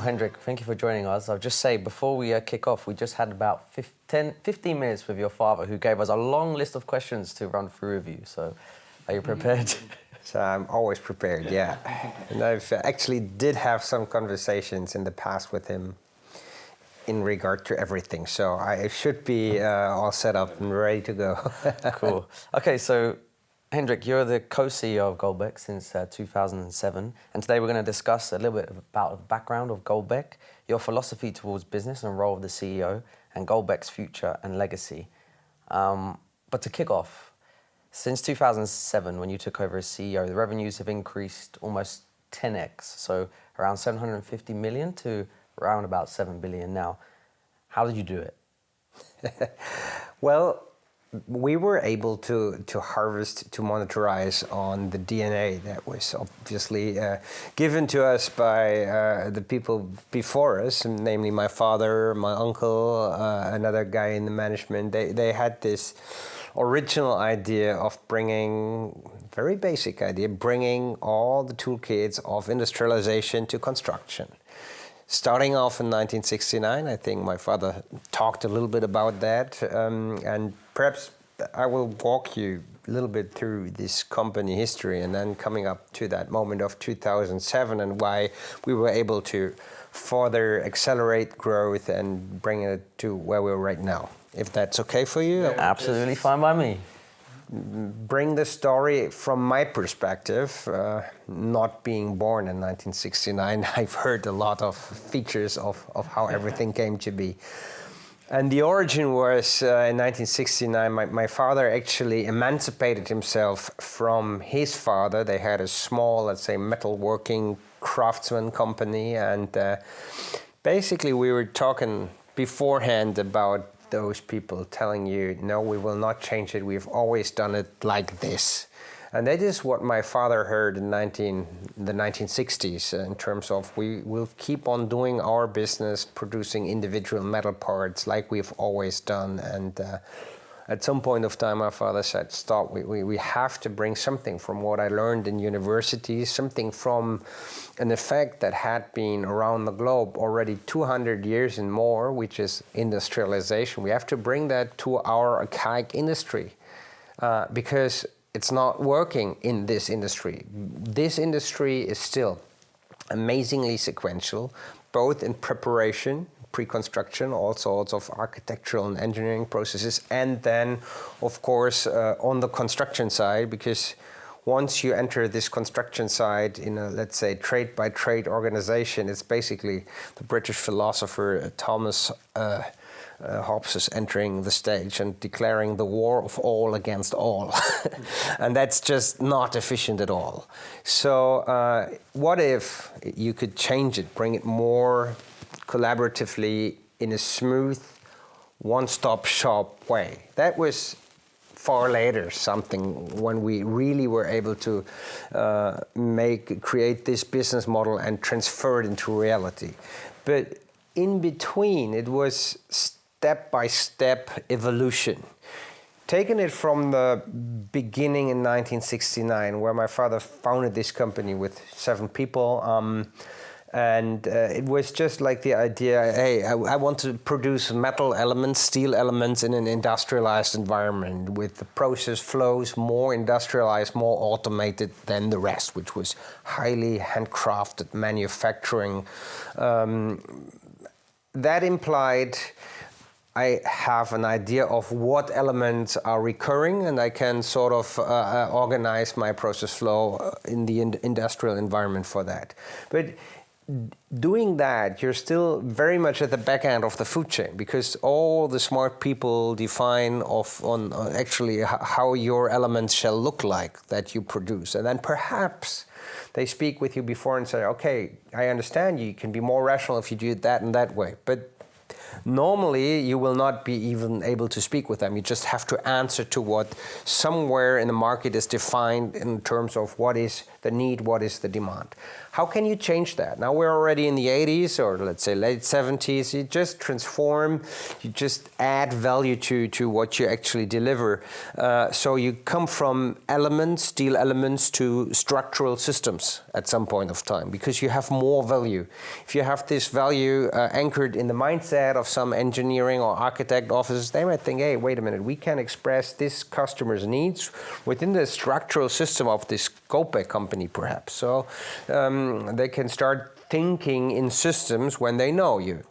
Hendrik, thank you for joining us. I'll just say, before we kick off, we just had about 15 minutes with your father, who gave us a long list of questions to run through with you. So, are you prepared? So I'm always prepared, yeah. And I've actually did have some conversations in the past with him in regard to everything. So I should be all set up and ready to go. Cool. Okay, so Hendrik, you're the co-CEO of Goldbeck since 2007. And today we're going to discuss a little bit about the background of Goldbeck, your philosophy towards business and role of the CEO, and Goldbeck's future and legacy. But to kick off, since 2007, when you took over as CEO, the revenues have increased almost 10x, so around 750 million to around about 7 billion now. How did you do it? Well, we were able to harvest, to monetize on the DNA that was obviously given to us by the people before us, namely my father, my uncle, another guy in the management. They had this original idea of very basic idea, bringing all the toolkits of industrialization to construction. Starting off in 1969, I think my father talked a little bit about that, and perhaps I will walk you a little bit through this company history and then coming up to that moment of 2007 and why we were able to further accelerate growth and bring it to where we're right now. If that's okay for you? Yeah, absolutely fine by me. Bring the story from my perspective, not being born in 1969. I've heard a lot of features of how everything came to be. And the origin was in 1969, my father actually emancipated himself from his father. They had a small, let's say, metalworking craftsman company. And basically we were talking beforehand about those people telling you, no, we will not change it. We've always done it like this. And that is what my father heard in the 1960s in terms of we will keep on doing our business, producing individual metal parts like we've always done. And at some point of time, my father said, stop, we have to bring something from what I learned in university, something from an effect that had been around the globe already 200 years and more, which is industrialization. We have to bring that to our archaic industry because it's not working in this industry. This industry is still amazingly sequential, both in preparation, pre-construction, all sorts of architectural and engineering processes, and then, of course, on the construction side, because once you enter this construction side in a, let's say, trade-by-trade organization, it's basically the British philosopher Thomas Hobbes is entering the stage and declaring the war of all against all. And that's just not efficient at all. So what if you could change it, bring it more collaboratively in a smooth, one-stop shop way? That was far later something when we really were able to create this business model and transfer it into reality. But in between, it was step-by-step evolution. Taking it from the beginning in 1969, where my father founded this company with 7 people, and it was just like the idea, hey, I want to produce metal elements, steel elements in an industrialized environment with the process flows more industrialized, more automated than the rest, which was highly handcrafted manufacturing. That implied I have an idea of what elements are recurring, and I can sort of organize my process flow in the industrial environment for that. But doing that, you're still very much at the back end of the food chain, because all the smart people define on actually how your elements shall look like that you produce. And then perhaps they speak with you before and say, okay, I understand you can be more rational if you do it that and that way. But Normally, you will not be even able to speak with them. You just have to answer to what somewhere in the market is defined in terms of what is the need, what is the demand. How can you change that? Now we're already in the 80s, or let's say late 70s. You just transform, you just add value to what you actually deliver. So you come from elements, steel elements, to structural systems at some point of time, because you have more value. If you have this value anchored in the mindset of some engineering or architect offices, they might think, hey, wait a minute, we can express this customer's needs within the structural system of this Goldbeck company, perhaps. So they can start thinking in systems when they know you.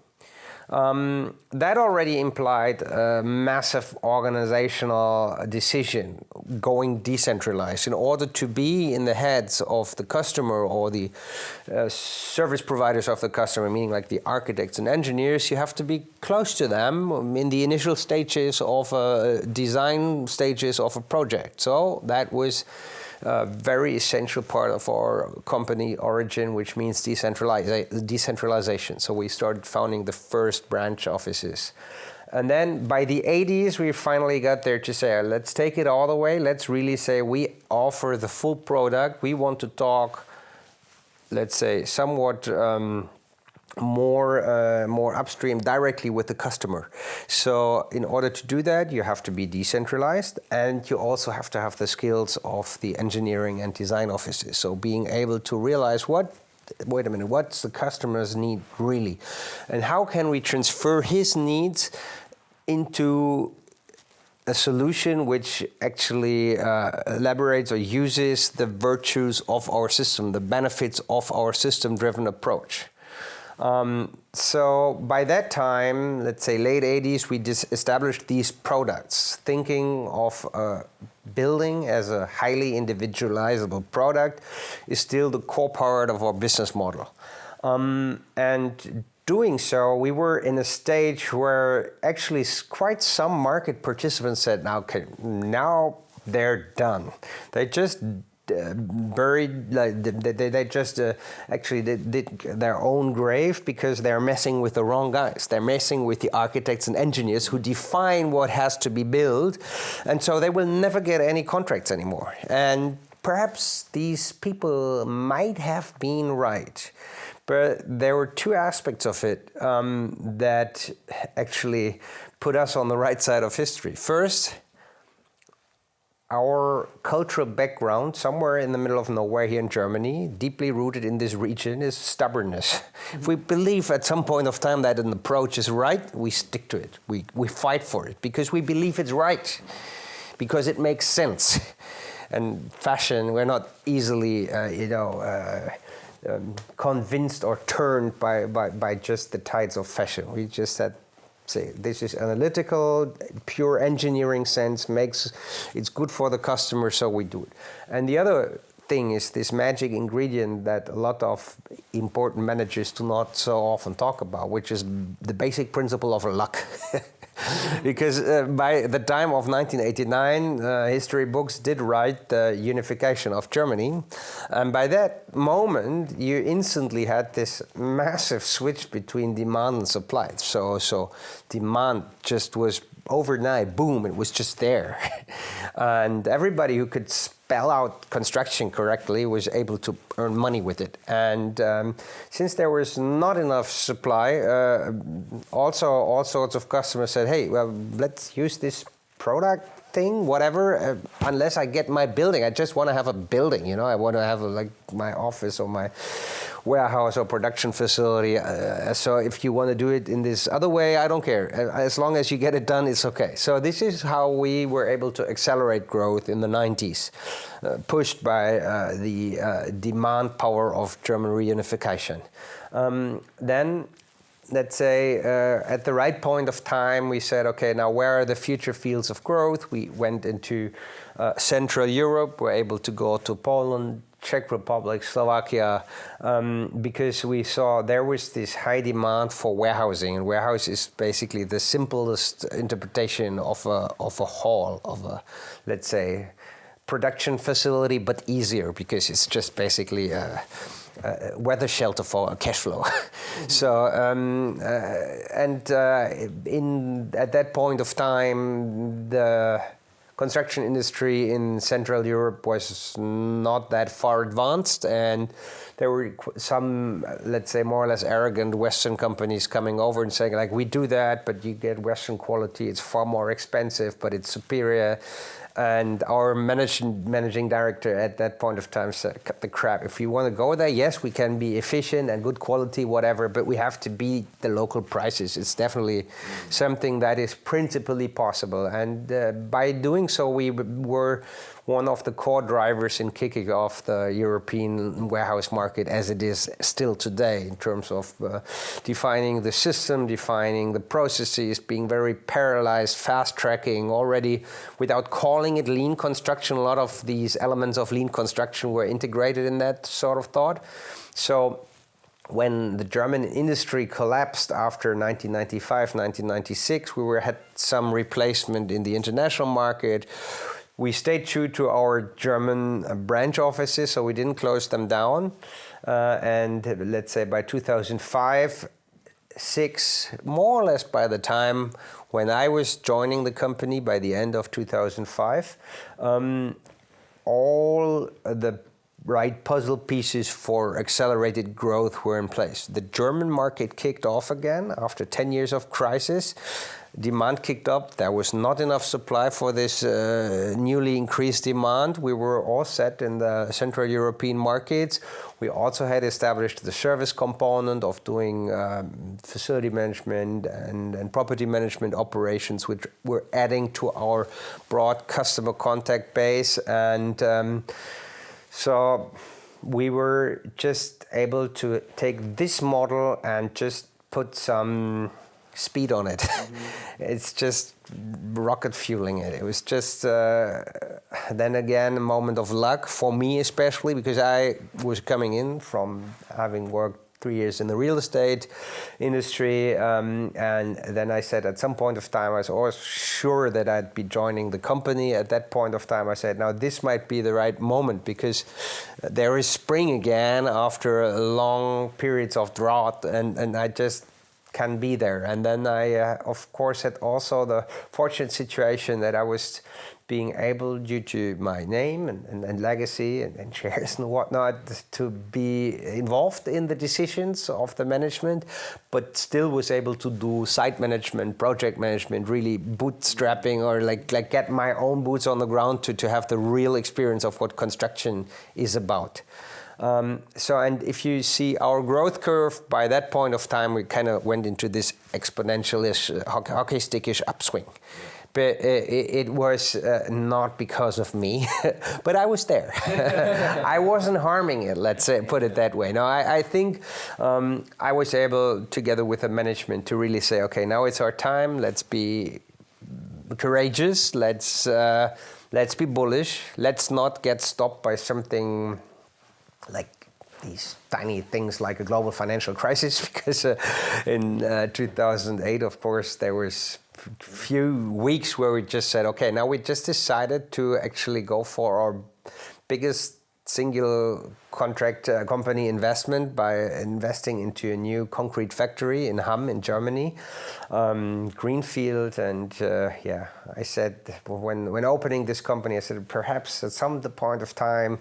That already implied a massive organizational decision, going decentralized. In order to be in the heads of the customer or the service providers of the customer, meaning like the architects and engineers, you have to be close to them in the initial stages of design stages of a project. So that was a very essential part of our company origin, which means decentralization. So we started founding the first branch offices. And then by the 80s, we finally got there to say, let's take it all the way. Let's really say we offer the full product. We want to talk, let's say, somewhat more upstream directly with the customer. So in order to do that, you have to be decentralized, and you also have to have the skills of the engineering and design offices. So being able to realize wait a minute, what's the customer's need really? And how can we transfer his needs into a solution which actually elaborates or uses the virtues of our system, the benefits of our system-driven approach. So by that time, let's say late 80s, we established these products, thinking of building as a highly individualizable product is still the core part of our business model. And doing so, we were in a stage where actually quite some market participants said, now they're done. They just buried, like they just actually did their own grave, because they're messing with the wrong guys. They're messing with the architects and engineers who define what has to be built, and so they will never get any contracts anymore. And perhaps these people might have been right, but there were two aspects of it that actually put us on the right side of history. First, our cultural background, somewhere in the middle of nowhere here in Germany, deeply rooted in this region, is stubbornness. If we believe at some point of time that an approach is right, we stick to it. We fight for it because we believe it's right, because it makes sense. And fashion, we're not easily, convinced or turned by just the tides of fashion. We just said, say this is analytical, pure engineering sense, it's good for the customer, so we do it. And the other thing is this magic ingredient that a lot of important managers do not so often talk about, which is the basic principle of luck. Because by the time of 1989, history books did write the unification of Germany. And by that moment, you instantly had this massive switch between demand and supply. So demand just was overnight, boom, it was just there. And everybody who could spell out construction correctly was able to earn money with it. And since there was not enough supply, also all sorts of customers said, hey, well, let's use this product thing, whatever, unless I get my building. I just want to have a building, I want to have like my office or my warehouse or production facility. So if you want to do it in this other way, I don't care. As long as you get it done, it's okay. So this is how we were able to accelerate growth in the 90s, pushed by the demand power of German reunification. Then, let's say, at the right point of time, we said, okay, now where are the future fields of growth? We went into Central Europe. We're able to go to Poland, Czech Republic, Slovakia, because we saw there was this high demand for warehousing, and warehouse is basically the simplest interpretation of a hall, of a, let's say, production facility, but easier, because it's just basically weather shelter for cash flow. So at that point of time, the construction industry in Central Europe was not that far advanced, and there were some, let's say, more or less arrogant Western companies coming over and saying, like, we do that, but you get Western quality, it's far more expensive, but it's superior. And our managing director at that point of time said, cut the crap. If you want to go there, yes, we can be efficient and good quality, whatever, but we have to beat the local prices. It's definitely something that is principally possible. And by doing so, we were one of the core drivers in kicking off the European warehouse market as it is still today, in terms of defining the system, defining the processes, being very parallelized, fast tracking already without calling it lean construction. A lot of these elements of lean construction were integrated in that sort of thought. So when the German industry collapsed after 1995, 1996, we had some replacement in the international market. We stayed true to our German branch offices, so we didn't close them down. And let's say by 2005, 6, more or less by the time when I was joining the company, by the end of 2005, all the right puzzle pieces for accelerated growth were in place. The German market kicked off again after 10 years of crisis. Demand kicked up. There was not enough supply for this newly increased demand. We were all set in the Central European markets. We also had established the service component of doing facility management and property management operations, which were adding to our broad customer contact base. And so we were just able to take this model and just put some speed on it. It's just rocket fueling it. It was just then again a moment of luck for me, especially because I was coming in from having worked 3 years in the real estate industry, and then I said at some point of time I was always sure that I'd be joining the company. At that point of time I said, now this might be the right moment, because there is spring again after long periods of drought, and I just can be there. And then I, of course, had also the fortunate situation that I was being able, due to my name and legacy and shares and whatnot, to be involved in the decisions of the management, but still was able to do site management, project management, really bootstrapping, or like get my own boots on the ground to have the real experience of what construction is about. And if you see our growth curve, by that point of time, we kind of went into this exponential-ish, hockey stick-ish upswing. But it was not because of me, but I was there. I wasn't harming it, let's say, put it that way. No, I think I was able, together with the management, to really say, okay, now it's our time, let's be courageous, let's be bullish, let's not get stopped by something like these tiny things like a global financial crisis, because in 2008, of course, there was few weeks where we just said, okay, now we just decided to actually go for our biggest single contract company investment by investing into a new concrete factory in Hamm in Germany, greenfield. And I said, when opening this company, I said, perhaps at some point of time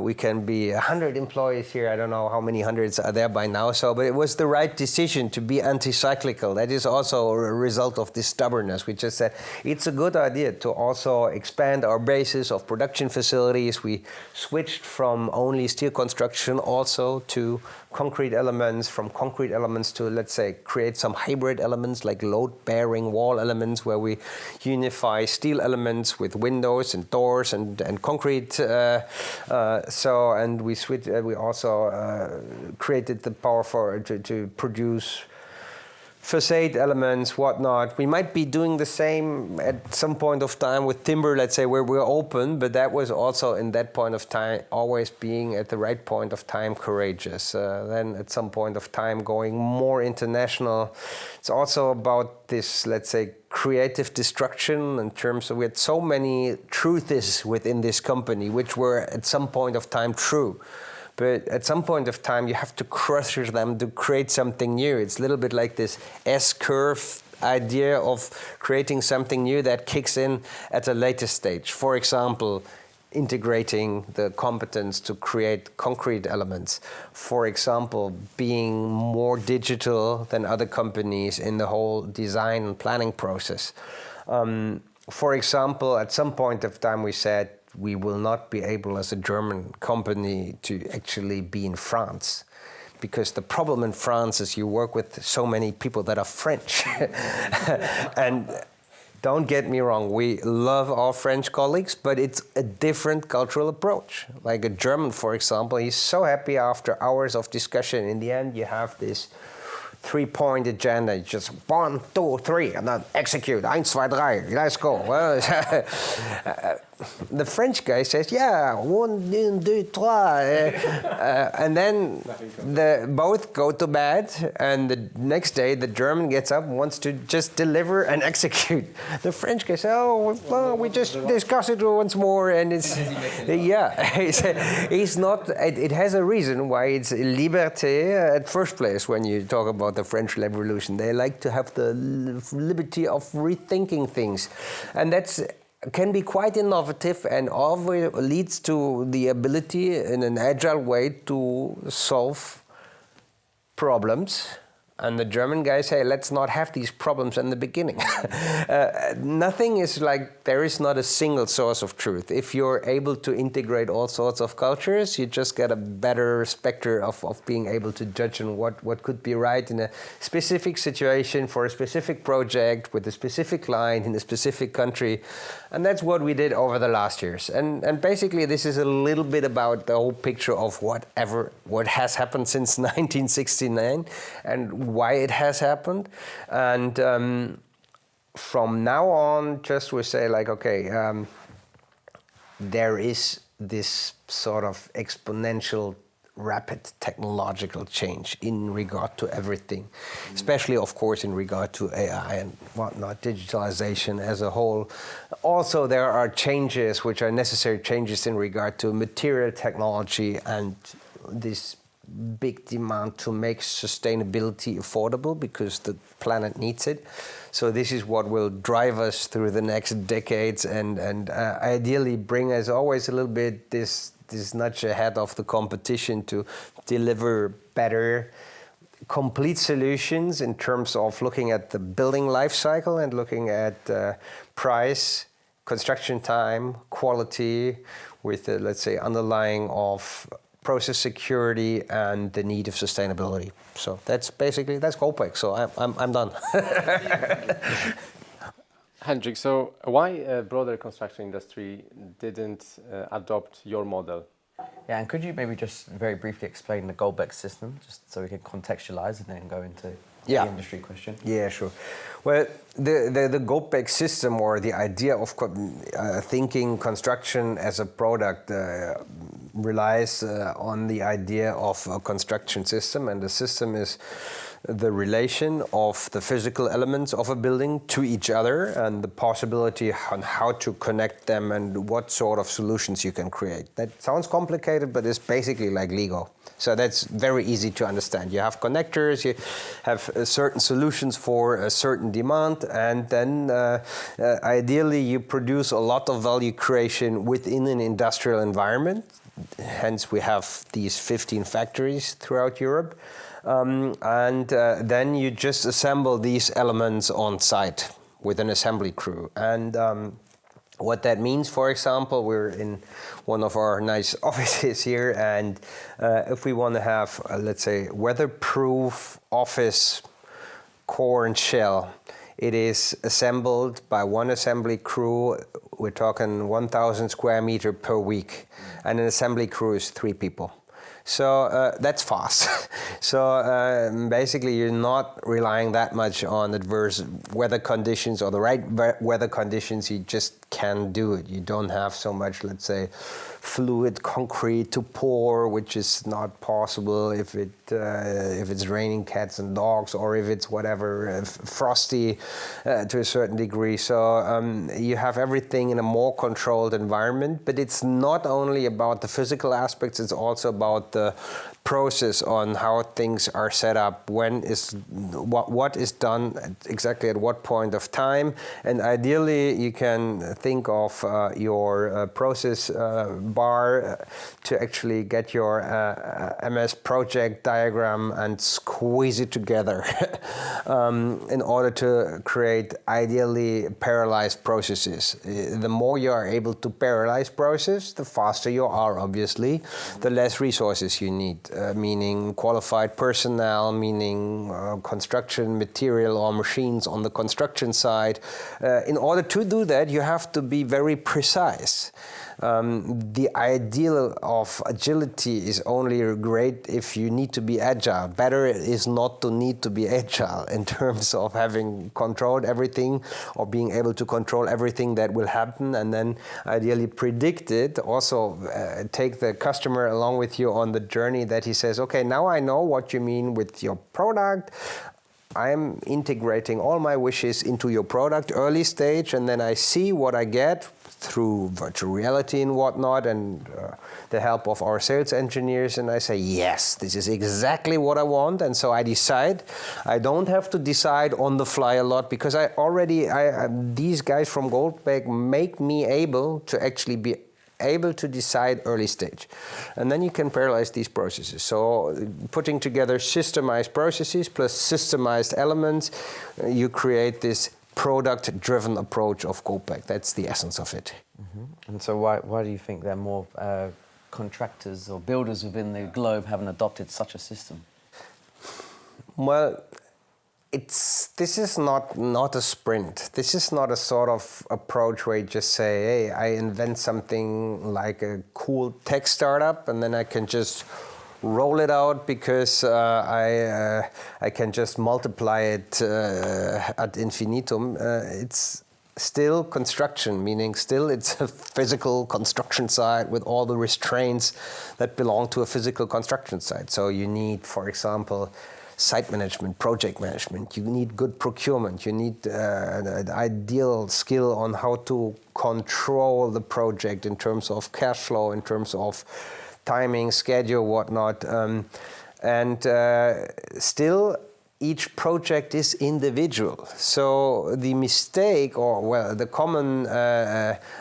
we can be 100 employees here. I don't know how many hundreds are there by now. So, but it was the right decision to be anti-cyclical. That is also a result of this stubbornness. We just said it's a good idea to also expand our basis of production facilities. We switched from only steel construction also to concrete elements, from concrete elements to, let's say, create some hybrid elements like load-bearing wall elements, where we unify steel elements with windows and doors and concrete. And we switched. We also created the power to produce facade elements, whatnot. We might be doing the same at some point of time with timber, let's say, where we're open, but that was also in that point of time always being at the right point of time courageous. Then at some point of time going more international. It's also about this, let's say, creative destruction in terms of we had so many truths within this company which were at some point of time true. But at some point of time, you have to crush them to create something new. It's a little bit like this S-curve idea of creating something new that kicks in at a later stage. For example, integrating the competence to create concrete elements. For example, being more digital than other companies in the whole design and planning process. For example, at some point of time we said we will not be able as a German company to actually be in France. Because the problem in France is you work with so many people that are French. And don't get me wrong, we love our French colleagues, but it's a different cultural approach. Like a German, for example, he's so happy after hours of discussion. In the end, you have this 3-point agenda. Just 1, 2, 3, and then execute. 1, 2, 3, let's go. Well, the French guy says, yeah, 1, 2, 3. And then both go to bed, and the next day the German gets up and wants to just deliver and execute. The French guy says, oh, well, we just discuss it once more, and it's, yeah, he's not, it has a reason why it's liberté at first place when you talk about the French Revolution. They like to have the liberty of rethinking things. And that's can be quite innovative and always leads to the ability in an agile way to solve problems. And the German guys say, let's not have these problems in the beginning. Nothing is like, there is not a single source of truth. If you're able to integrate all sorts of cultures, you just get a better specter of being able to judge on what could be right in a specific situation for a specific project with a specific client in a specific country. And that's what we did over the last years. And basically this is a little bit about the whole picture of what has happened since 1969 and why it has happened. And from now on, just we say like, okay, there is this sort of exponential rapid technological change in regard to everything, especially of course in regard to AI and whatnot, digitalization as a whole. Also there are changes which are necessary changes in regard to material technology and this big demand to make sustainability affordable because the planet needs it. So this is what will drive us through the next decades and ideally bring us always a little bit this nudge ahead of the competition to deliver better, complete solutions in terms of looking at the building life cycle and looking at price, construction time, quality, with the, let's say, underlying of process security and the need of sustainability. So that's basically, that's Goldbeck. So I'm done. Hendrik, so why broader construction industry didn't adopt your model? Yeah, and could you maybe just very briefly explain the Goldbeck system, just so we can contextualize and then go into the industry question? Yeah, sure. Well, the Goldbeck system or the idea of thinking construction as a product relies on the idea of a construction system, and the system is the relation of the physical elements of a building to each other and the possibility on how to connect them and what sort of solutions you can create. That sounds complicated, but it's basically like Lego. So that's very easy to understand. You have connectors, you have certain solutions for a certain demand, and then ideally you produce a lot of value creation within an industrial environment. Hence we have these 15 factories throughout Europe. Then you just assemble these elements on site with an assembly crew. And what that means, for example, we're in one of our nice offices here, and if we want to have, let's say, weatherproof office core and shell, it is assembled by one assembly crew. We're talking 1,000 square meter per week, and an assembly crew is 3 people. So that's fast. So basically you're not relying that much on adverse weather conditions or the right weather conditions. You just can do it. You don't have so much, let's say, fluid concrete to pour, which is not possible if it's raining cats and dogs, or if it's whatever, frosty to a certain degree. So you have everything in a more controlled environment, but it's not only about the physical aspects, it's also about the process on how things are set up, what is done exactly at what point of time, and ideally you can think of your process bar to actually get your MS project diagram and squeeze it together in order to create ideally parallelized processes. The more you are able to parallelize process, the faster you are, obviously, the less resources you need, meaning qualified personnel, meaning construction material or machines on the construction side. In order to do that, you have to be very precise. The ideal of agility is only great if you need to be agile. Better is not to need to be agile in terms of having controlled everything or being able to control everything that will happen and then ideally predict it. Also take the customer along with you on the journey that he says, okay, now I know what you mean with your product. I'm integrating all my wishes into your product early stage, and then I see what I get through virtual reality and whatnot, and the help of our sales engineers, and I say, yes, this is exactly what I want, and so I decide. I don't have to decide on the fly a lot, because these guys from Goldbeck make me able to actually be able to decide early stage. And then you can parallelize these processes. So putting together systemized processes plus systemized elements, you create this product-driven approach of Goldbeck. That's the essence of it. Mm-hmm. And so why do you think there are more contractors or builders within the globe haven't adopted such a system? Well, this is not a sprint. This is not a sort of approach where you just say, hey, I invent something like a cool tech startup and then I can just roll it out because I can just multiply it ad infinitum. It's still construction, meaning still it's a physical construction site with all the restraints that belong to a physical construction site. So you need, for example, site management, project management, you need good procurement, you need an ideal skill on how to control the project in terms of cash flow, in terms of timing, schedule, whatnot. Still, each project is individual. So the mistake, or well, the common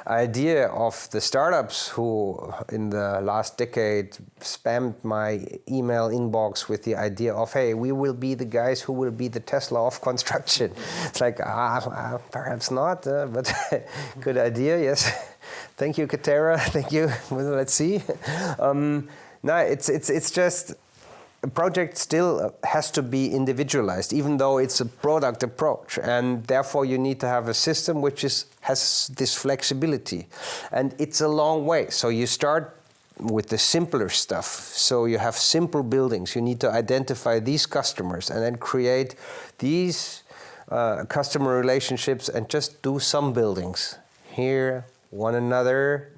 idea of the startups who in the last decade spammed my email inbox with the idea of, hey, we will be the guys who will be the Tesla of construction. It's like, perhaps not, but good idea, yes. Thank you, Katera. Thank you. Well, let's see. No, it's just, a project still has to be individualized, even though it's a product approach, and therefore you need to have a system which has this flexibility, and it's a long way. So you start with the simpler stuff. So you have simple buildings. You need to identify these customers and then create these customer relationships and just do some buildings here, one another,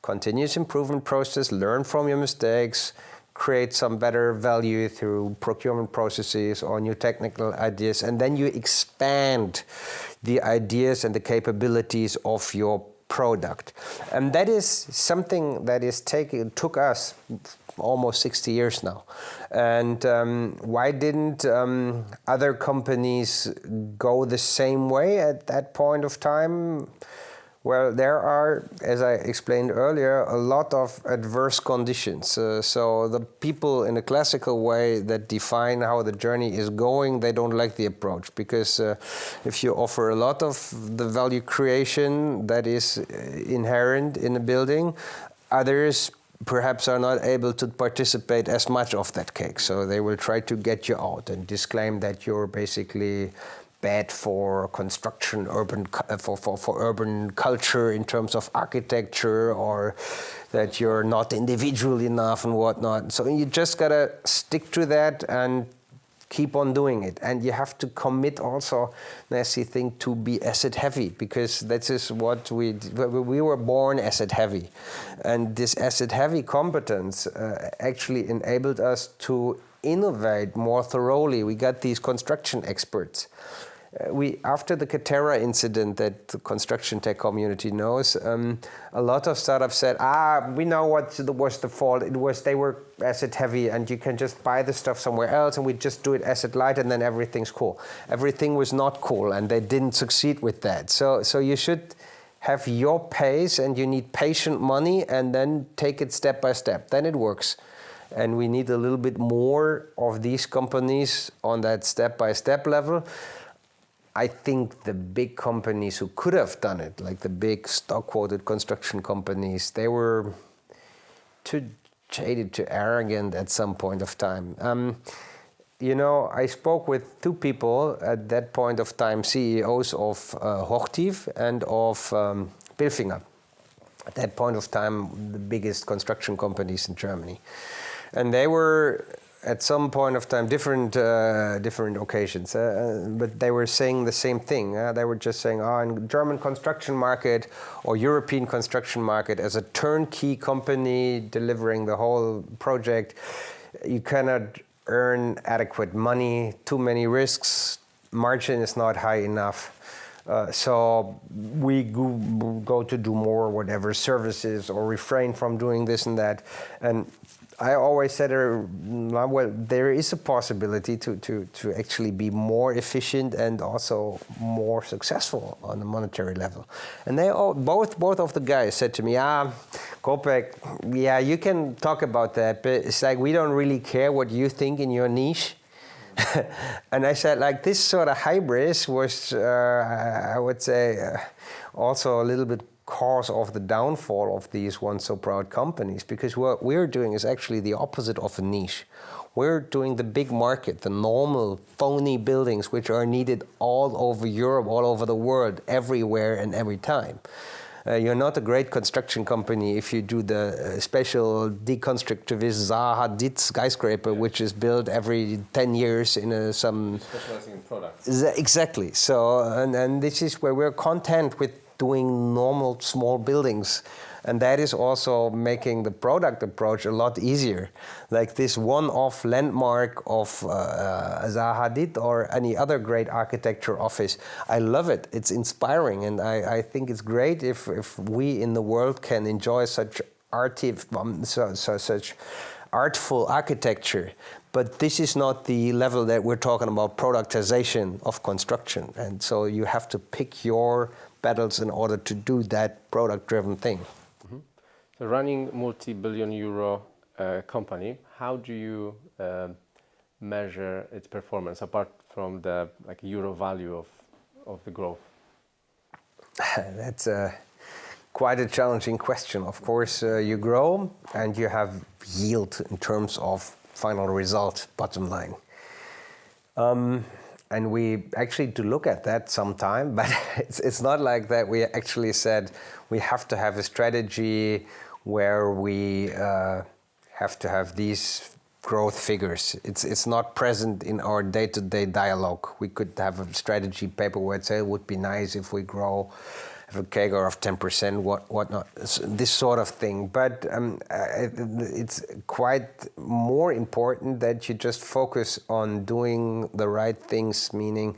continuous improvement process, learn from your mistakes, create some better value through procurement processes or new technical ideas, and then you expand the ideas and the capabilities of your product. And that is something that took us almost 60 years now. And why didn't other companies go the same way at that point of time? Well, there are, as I explained earlier, a lot of adverse conditions. So the people in a classical way that define how the journey is going, they don't like the approach, because if you offer a lot of the value creation that is inherent in a building, others perhaps are not able to participate as much of that cake. So they will try to get you out and disclaim that you're basically bad for construction, for urban culture in terms of architecture, or that you're not individual enough and whatnot. So you just gotta stick to that and keep on doing it. And you have to commit also, nasty thing, to be asset heavy, because that is what we were born asset heavy. And this asset heavy competence actually enabled us to innovate more thoroughly. We got these construction experts. after the Katera incident that the construction tech community knows, a lot of startups said, we know what was the fault. It was they were asset heavy and you can just buy the stuff somewhere else and we just do it asset light and then everything's cool. Everything was not cool and they didn't succeed with that. So you should have your pace and you need patient money and then take it step by step. Then it works. And we need a little bit more of these companies on that step-by-step level. I think the big companies who could have done it, like the big stock-quoted construction companies, they were too jaded, too arrogant at some point of time. I spoke with two people at that point of time, CEOs of Hochtief and of Bilfinger. At that point of time, the biggest construction companies in Germany. And they were, at some point of time, different occasions, but they were saying the same thing. They were just saying, in the German construction market or European construction market, as a turnkey company delivering the whole project, you cannot earn adequate money, too many risks, margin is not high enough. So we go to do more whatever services or refrain from doing this and that. And I always said, well, there is a possibility to actually be more efficient and also more successful on the monetary level. And they all, both of the guys said to me, Goldbeck, yeah, you can talk about that, but it's like we don't really care what you think in your niche. And I said, like, this sort of hybris was, I would say, also a little bit cause of the downfall of these once so proud companies, because what we're doing is actually the opposite of a niche. We're doing the big market, the normal phony buildings which are needed all over Europe, all over the world, everywhere and every time. You're not a great construction company if you do the special deconstructivist Zaha Hadid skyscraper, which is built every 10 years in some... Specializing in products. Exactly. So, and this is where we're content with doing normal small buildings. And that is also making the product approach a lot easier. Like this one-off landmark of Zaha Hadid or any other great architecture office. I love it. It's inspiring. And I think it's great if we in the world can enjoy such such artful architecture. But this is not the level that we're talking about, productization of construction. And so you have to pick your battles in order to do that product-driven thing. Mm-hmm. So running multi-billion-euro company, how do you measure its performance apart from the euro value of the growth? That's quite a challenging question. Of course, you grow and you have yield in terms of final result, bottom line. And we actually do look at that sometime, but it's not like that. We actually said we have to have a strategy where we have to have these growth figures. It's not present in our day-to-day dialogue. We could have a strategy paper where it say it would be nice if we grow, have a CAGR of 10%, whatnot, this sort of thing. But it's quite more important that you just focus on doing the right things, meaning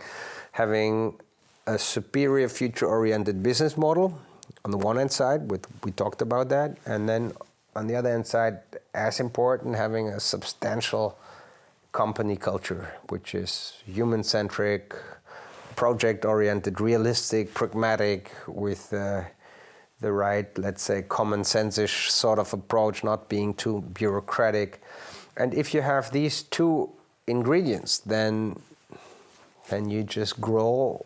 having a superior future-oriented business model on the one hand side, we talked about that, and then on the other hand side, as important, having a substantial company culture, which is human-centric, project-oriented, realistic, pragmatic, with the right, let's say, common sense-ish sort of approach, not being too bureaucratic. And if you have these two ingredients, then you just grow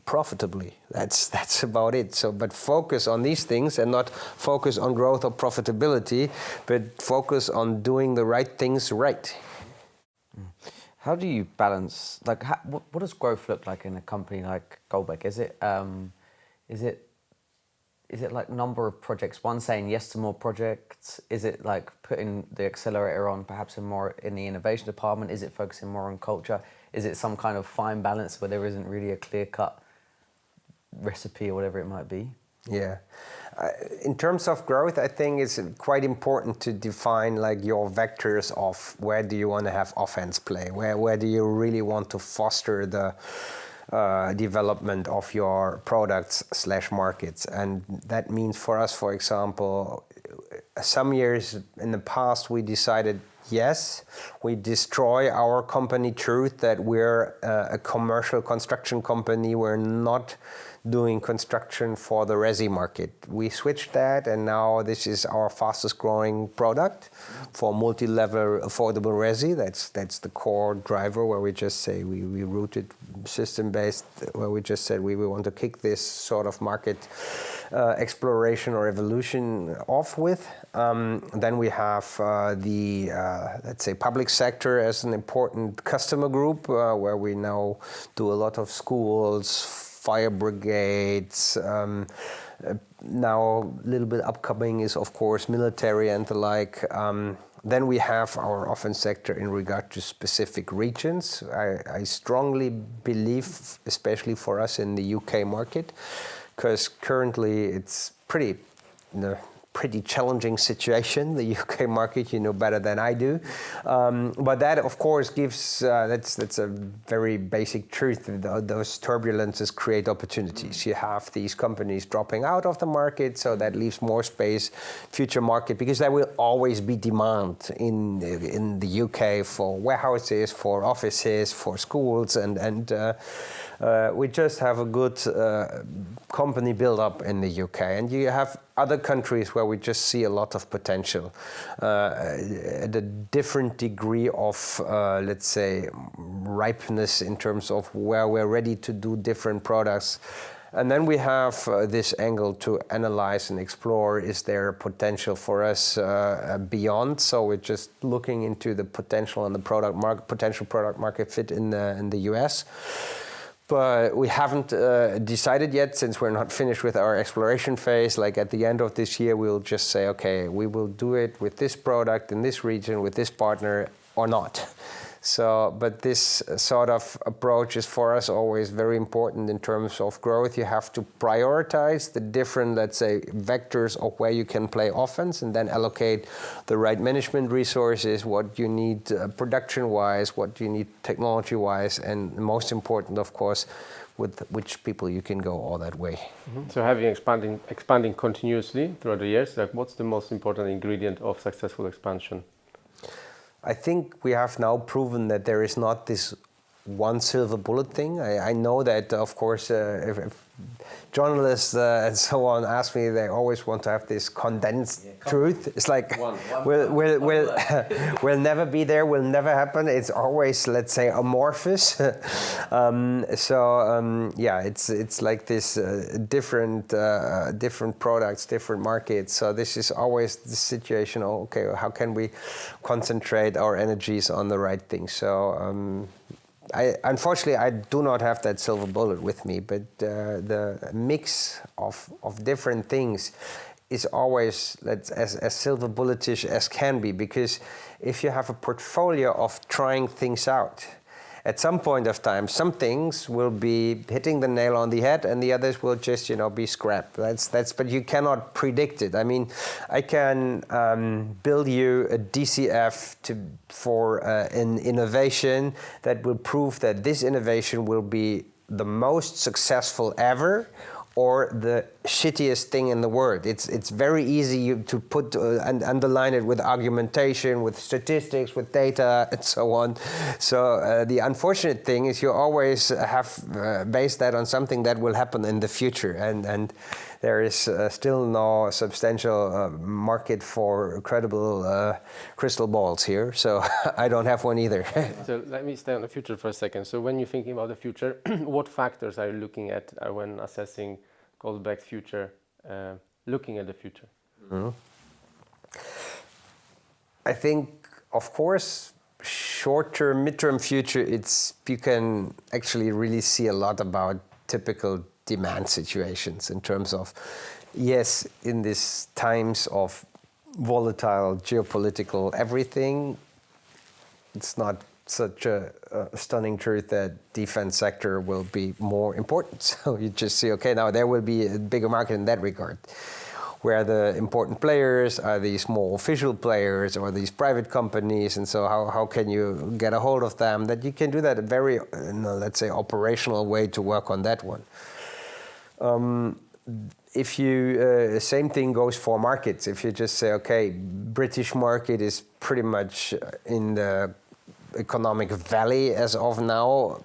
profitably. That's about it. So, but focus on these things and not focus on growth or profitability, but focus on doing the right things right. How do you balance, what does growth look like in a company like Goldbeck? Is it like number of projects, one saying yes to more projects? Is it like putting the accelerator on perhaps more in the innovation department? Is it focusing more on culture? Is it some kind of fine balance where there isn't really a clear-cut recipe or whatever it might be? Yeah. In terms of growth, I think it's quite important to define your vectors of where do you want to have offense play, where do you really want to foster the development of your products/markets. And that means for us, for example, some years in the past we decided, yes, we destroy our company truth that we're a commercial construction company. We're not doing construction for the resi market. We switched that, and now this is our fastest growing product for multi-level affordable resi. That's the core driver, where we just say we rooted system-based, where we just said we want to kick this sort of market exploration or evolution off with. Then we have the, let's say, public sector as an important customer group, where we now do a lot of schools, fire brigades. Now a little bit upcoming is, of course, military and the like. Then we have our offense sector in regard to specific regions. I strongly believe, especially for us in the UK market, because currently it's pretty challenging situation, the UK market, you know better than I do. But that, of course, gives, that's a very basic truth. Those turbulences create opportunities. You have these companies dropping out of the market, so that leaves more space, future market, because there will always be demand in the UK for warehouses, for offices, for schools, and we just have a good company build up in the UK. And you have other countries where we just see a lot of potential, at a different degree of, let's say, ripeness in terms of where we're ready to do different products. And then we have this angle to analyze and explore, is there potential for us beyond? So we're just looking into the potential and the potential product market fit in the US. But we haven't decided yet, since we're not finished with our exploration phase. Like at the end of this year, we'll just say, okay, we will do it with this product in this region, with this partner, or not. So, but this sort of approach is for us always very important in terms of growth. You have to prioritize the different, let's say, vectors of where you can play offense, and then allocate the right management resources, what you need production-wise, what you need technology-wise, and most important, of course, with which people you can go all that way. Mm-hmm. So having expanding continuously throughout the years, like what's the most important ingredient of successful expansion? I think we have now proven that there is not this one silver bullet thing. I know that, of course, if journalists and so on ask me, they always want to have this condensed truth. It's like, we'll never be there, will never happen. It's always, let's say, amorphous. It's like this different products, different markets. So this is always the situation. Okay, how can we concentrate our energies on the right things? So. Unfortunately, I do not have that silver bullet with me, but the mix of different things is always as silver bulletish as can be, because if you have a portfolio of trying things out, at some point of time, some things will be hitting the nail on the head, and the others will just, be scrapped. But you cannot predict it. I mean, I can build you a DCF for an innovation that will prove that this innovation will be the most successful ever, or the shittiest thing in the world. It's very easy to put and underline it with argumentation, with statistics, with data, and so on. So the unfortunate thing is you always have based that on something that will happen in the future, and there is still no substantial market for credible crystal balls here. So I don't have one either. So let me stay on the future for a second. So when you're thinking about the future, what factors are you looking at when assessing Goldbeck's future, looking at the future? Mm-hmm. I think, of course, short-term, mid-term future, you can actually really see a lot about typical demand situations in terms of, yes, in these times of volatile geopolitical everything, it's not such a stunning truth that defense sector will be more important. So you just see, okay, now there will be a bigger market in that regard. where the important players are these more official players or these private companies, and so how can you get a hold of them, that you can do that a very, let's say, operational way to work on that one. If you, same thing goes for markets. If you just say, okay, British market is pretty much in the economic valley as of now,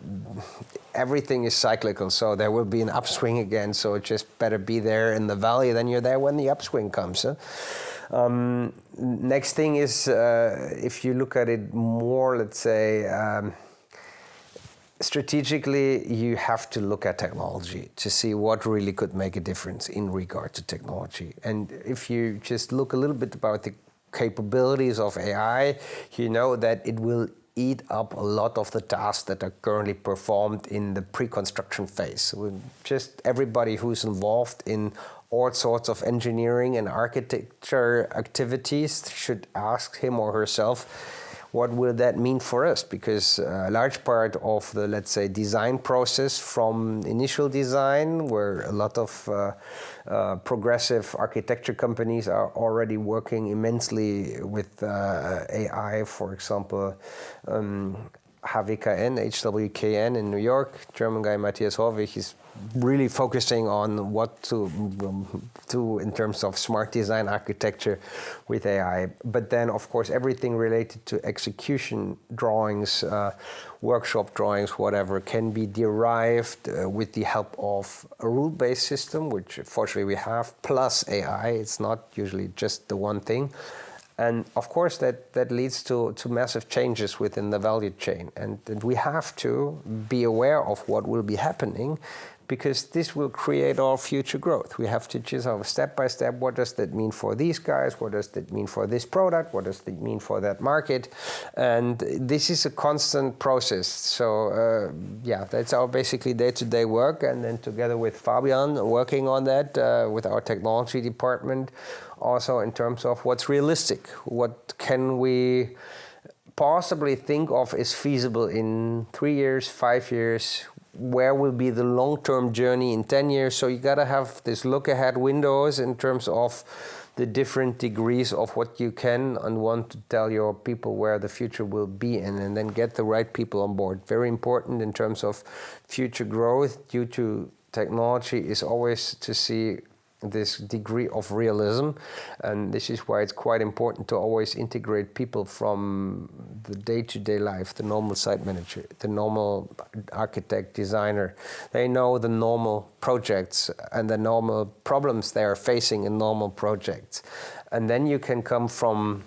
everything is cyclical, so there will be an upswing again, so it just better be there in the valley than you're there when the upswing comes. Next thing is, if you look at it more, let's say, strategically, you have to look at technology to see what really could make a difference in regard to technology. And if you just look a little bit about the capabilities of AI, you know that it will eat up a lot of the tasks that are currently performed in the pre-construction phase. Just everybody who's involved in all sorts of engineering and architecture activities should ask him or herself, what will that mean for us? Because a large part of the, let's say, design process from initial design, where a lot of progressive architecture companies are already working immensely with AI, for example, HWKN in New York, German guy Matthias Horwig is really focusing on what to do in terms of smart design architecture with AI. But then, of course, everything related to execution drawings, workshop drawings, whatever, can be derived with the help of a rule-based system, which fortunately we have, plus AI. It's not usually just the one thing. And of course, that leads to massive changes within the value chain. And we have to be aware of what will be happening, because this will create our future growth. We have to just have step by step, what does that mean for these guys? What does that mean for this product? What does that mean for that market? And this is a constant process. So yeah, that's our basically day-to-day work. And then together with Fabian, working on that with our technology department, also in terms of what's realistic. What can we possibly think of is feasible in 3 years, 5 years? Where will be the long-term journey in 10 years? So you got to have this look-ahead windows in terms of the different degrees of what you can and want to tell your people where the future will be in, and then get the right people on board. Very important in terms of future growth due to technology is always to see this degree of realism, and this is why it's quite important to always integrate people from the day-to-day life, the normal site manager, the normal architect, designer. They know the normal projects and the normal problems they are facing in normal projects. And then you can come from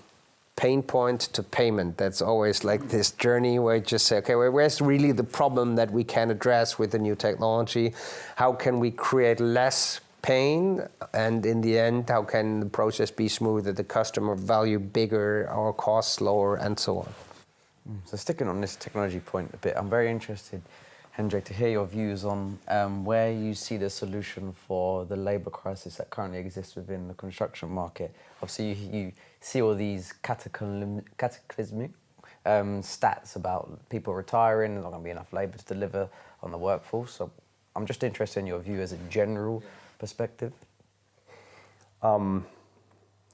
pain point to payment. That's always like this journey where you just say, okay, where's really the problem that we can address with the new technology? How can we create less pain, and in the end, how can the process be smoother, the customer value bigger, our costs lower, and so on. So sticking on this technology point a bit, I'm very interested, Hendrik, to hear your views on where you see the solution for the labour crisis that currently exists within the construction market. Obviously, you see all these cataclysmic stats about people retiring, there's not going to be enough labour to deliver on the workforce. So I'm just interested in your view as a general perspective.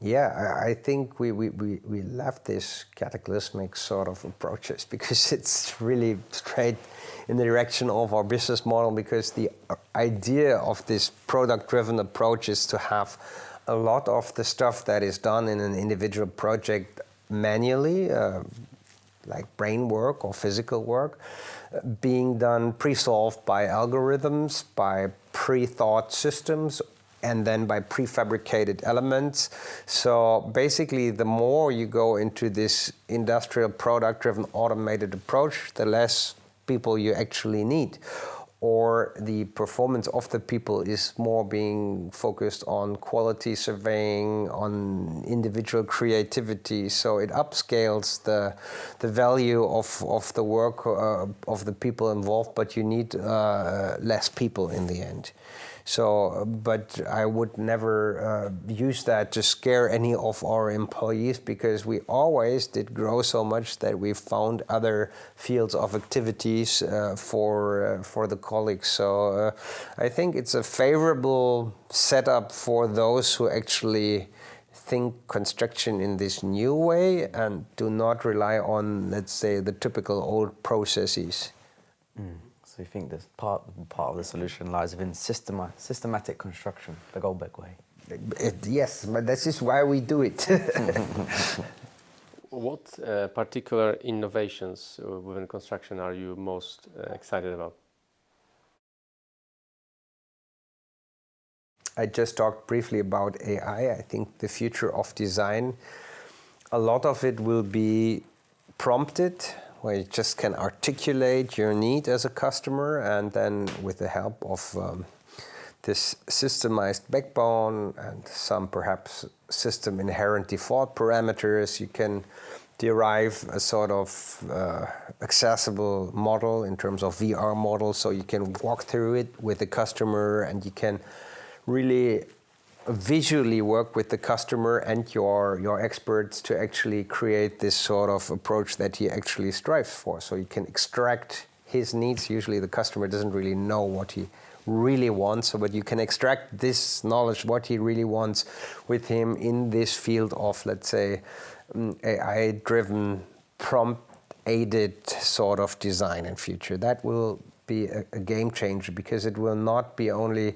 Yeah, I think we left this cataclysmic sort of approaches because it's really straight in the direction of our business model, because the idea of this product-driven approach is to have a lot of the stuff that is done in an individual project manually, like brain work or physical work, being done pre-solved by algorithms, by pre-thought systems, and then by prefabricated elements. So basically, the more you go into this industrial product-driven automated approach, the less people you actually need. Or the performance of the people is more being focused on quality surveying, on individual creativity. So it upscales the value of the work of the people involved, but you need less people in the end. So, but I would never use that to scare any of our employees, because we always did grow so much that we found other fields of activities for the colleagues. So I think it's a favorable setup for those who actually think construction in this new way and do not rely on, let's say, the typical old processes. So you think this part of the solution lies within systematic construction, the Goldbeck way? Yes, but this is why we do it. What particular innovations within construction are you most excited about? I just talked briefly about AI. I think the future of design, a lot of it will be prompted, where you just can articulate your need as a customer, and then with the help of this systemized backbone and some perhaps system inherent default parameters, you can derive a sort of accessible model in terms of VR model, so you can walk through it with the customer, and you can really visually work with the customer and your experts to actually create this sort of approach that he actually strives for. So you can extract his needs. Usually the customer doesn't really know what he really wants, but you can extract this knowledge, what he really wants, with him in this field of, let's say, AI-driven, prompt-aided sort of design in future. That will be a game changer, because it will not be only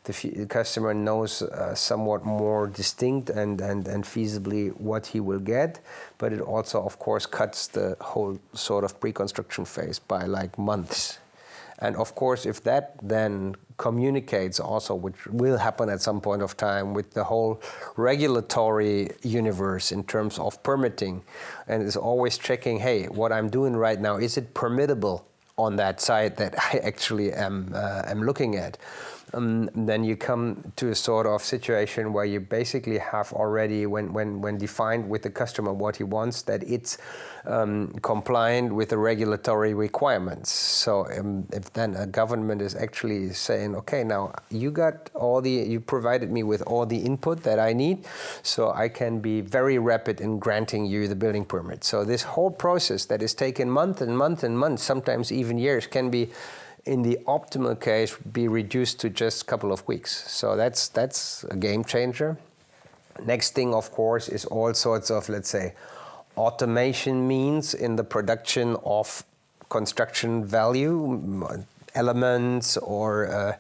the customer knows somewhat more distinct and feasibly what he will get, but it also, of course, cuts the whole sort of pre-construction phase by like months. And of course, if that then communicates also, which will happen at some point of time, with the whole regulatory universe in terms of permitting, and is always checking, hey, what I'm doing right now, is it permittable on that site that I actually am looking at? Then you come to a sort of situation where you basically have already, when defined with the customer what he wants, that it's compliant with the regulatory requirements. So if then a government is actually saying, okay, now you provided me with all the input that I need, so I can be very rapid in granting you the building permit. So this whole process that is taken months and months and months, sometimes even years, can be, in the optimal case, be reduced to just a couple of weeks. So that's a game changer. Next thing, of course, is all sorts of, let's say, automation means in the production of construction value, elements or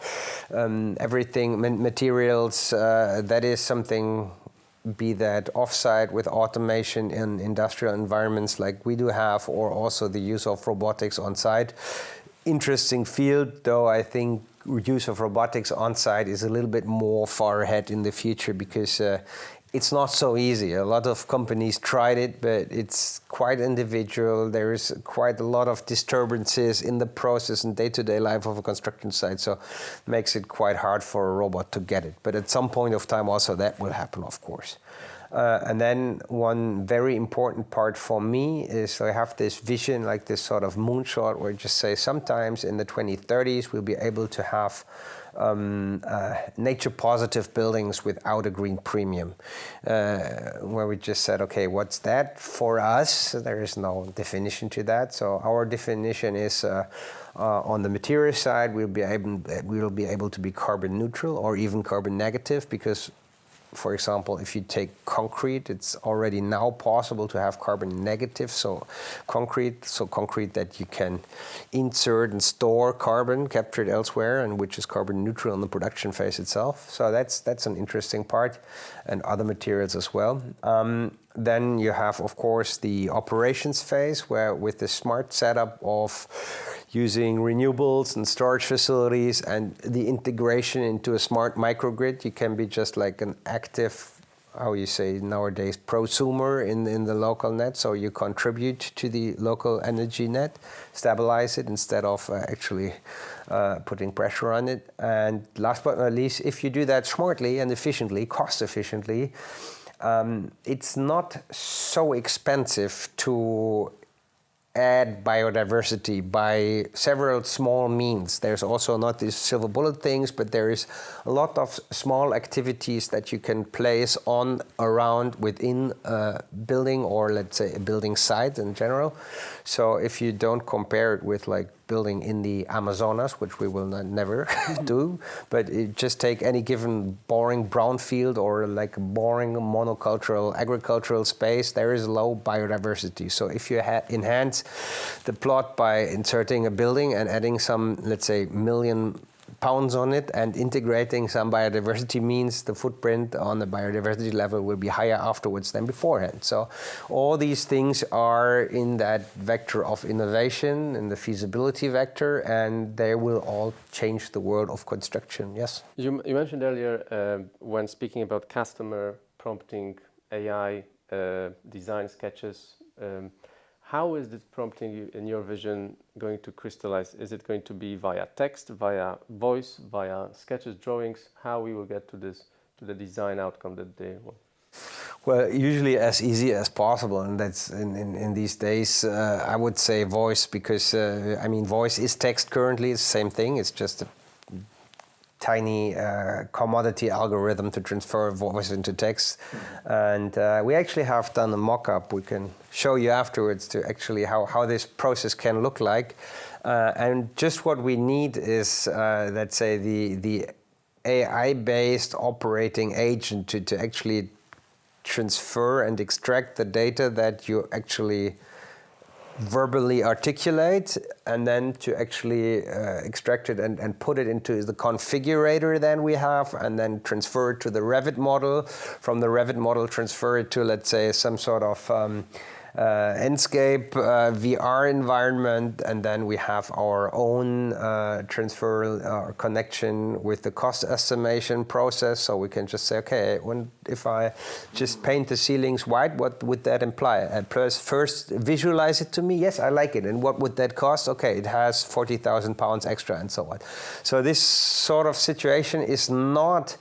everything, materials. That is something, be that offsite with automation in industrial environments like we do have, or also the use of robotics on site. Interesting field, though I think use of robotics on site is a little bit more far ahead in the future, because it's not so easy. A lot of companies tried it, but it's quite individual. There is quite a lot of disturbances in the process and day-to-day life of a construction site, so it makes it quite hard for a robot to get it. But at some point of time also that will happen, of course. And then one very important part for me is I have this vision, like this sort of moonshot, where I just say sometimes in the 2030s we'll be able to have nature-positive buildings without a green premium, where we just said, okay, what's that for us? There is no definition to that. So our definition is on the material side, we'll be able to be carbon neutral or even carbon negative, because, for example, if you take concrete, it's already now possible to have carbon negative, so concrete that you can insert and store carbon captured elsewhere, and which is carbon neutral in the production phase itself. So that's an interesting part, and other materials as well. Then you have, of course, the operations phase, where with the smart setup of using renewables and storage facilities and the integration into a smart microgrid, you can be just like an active, how you say nowadays, prosumer in the local net. So you contribute to the local energy net, stabilize it instead of actually putting pressure on it. And last but not least, if you do that smartly and efficiently, cost efficiently, it's not so expensive to add biodiversity by several small means. There's also not these silver bullet things, but there is a lot of small activities that you can place on, around, within a building, or let's say a building site in general. So if you don't compare it with like building in the Amazonas, which we will never do, but just take any given boring brownfield or like a boring monocultural agricultural space, there is low biodiversity. So if you enhance the plot by inserting a building and adding some, let's say, £1,000,000 on it and integrating some biodiversity, means the footprint on the biodiversity level will be higher afterwards than beforehand. So all these things are in that vector of innovation, in the feasibility vector, and they will all change the world of construction. Yes? You mentioned earlier when speaking about customer prompting AI design sketches, how is this prompting in your vision going to crystallize? Is it going to be via text, via voice, via sketches, drawings? How we will get to the design outcome that they want? Well, usually as easy as possible, and that's in these days, I would say voice, because I mean, voice is text currently. It's the same thing. It's just a tiny commodity algorithm to transfer voice into text. And we actually have done a mock-up we can show you afterwards to actually how this process can look like. And just what we need is, let's say, the AI-based operating agent to actually transfer and extract the data that you actually verbally articulate, and then to actually extract it and put it into the configurator then we have, and then transfer it to the Revit model. From the Revit model, transfer it to, let's say, some sort of Enscape VR environment, and then we have our own transfer or connection with the cost estimation process. So we can just say, okay, if I just paint the ceilings white, what would that imply? First visualize it to me. Yes, I like it. And what would that cost? Okay, it has £40,000 extra, and so on. So this sort of situation is not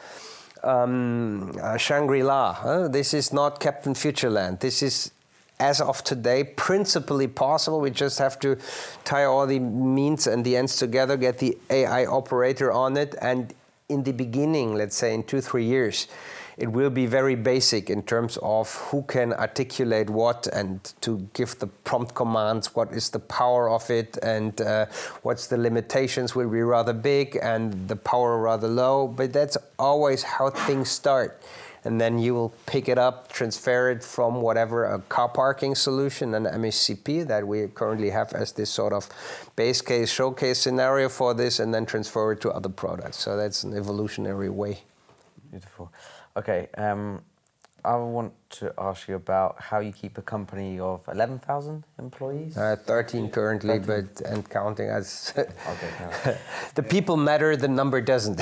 Shangri-La. This is not Captain Futureland. This is, as of today, principally possible. We just have to tie all the means and the ends together, get the AI operator on it, and in the beginning, let's say in 2-3 years, it will be very basic in terms of who can articulate what, and to give the prompt commands, what is the power of it, and what's the limitations will be rather big and the power rather low. But that's always how things start. And then you will pick it up, transfer it from whatever, a car parking solution, an MHCP that we currently have as this sort of base case, showcase scenario for this, and then transfer it to other products. So that's an evolutionary way. Beautiful. Okay, I want to ask you about how you keep a company of 11,000 employees? 13 currently, 13. But and counting as... Okay. The people matter, the number doesn't.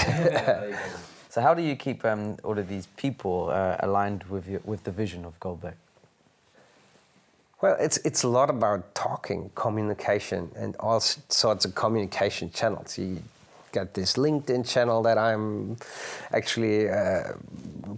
So how do you keep all of these people aligned with the vision of Goldbeck? Well, it's a lot about talking, communication, and all sorts of communication channels. You got this LinkedIn channel that I'm actually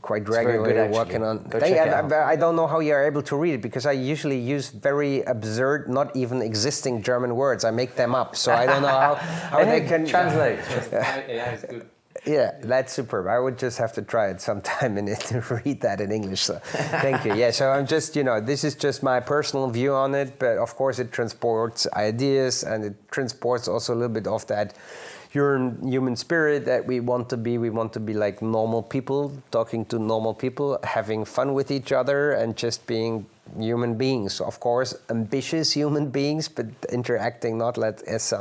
quite regularly working on. I don't know how you're able to read it, because I usually use very absurd, not even existing German words. I make them up, so I don't know how they can translate. AI is good. Yeah, that's superb. I would just have to try it sometime and to read that in English. So thank you. Yeah, so I'm just, this is just my personal view on it, but of course it transports ideas, and it transports also a little bit of that human spirit that we want to be. We want to be like normal people, talking to normal people, having fun with each other, and just being human beings. Of course, ambitious human beings, but interacting not as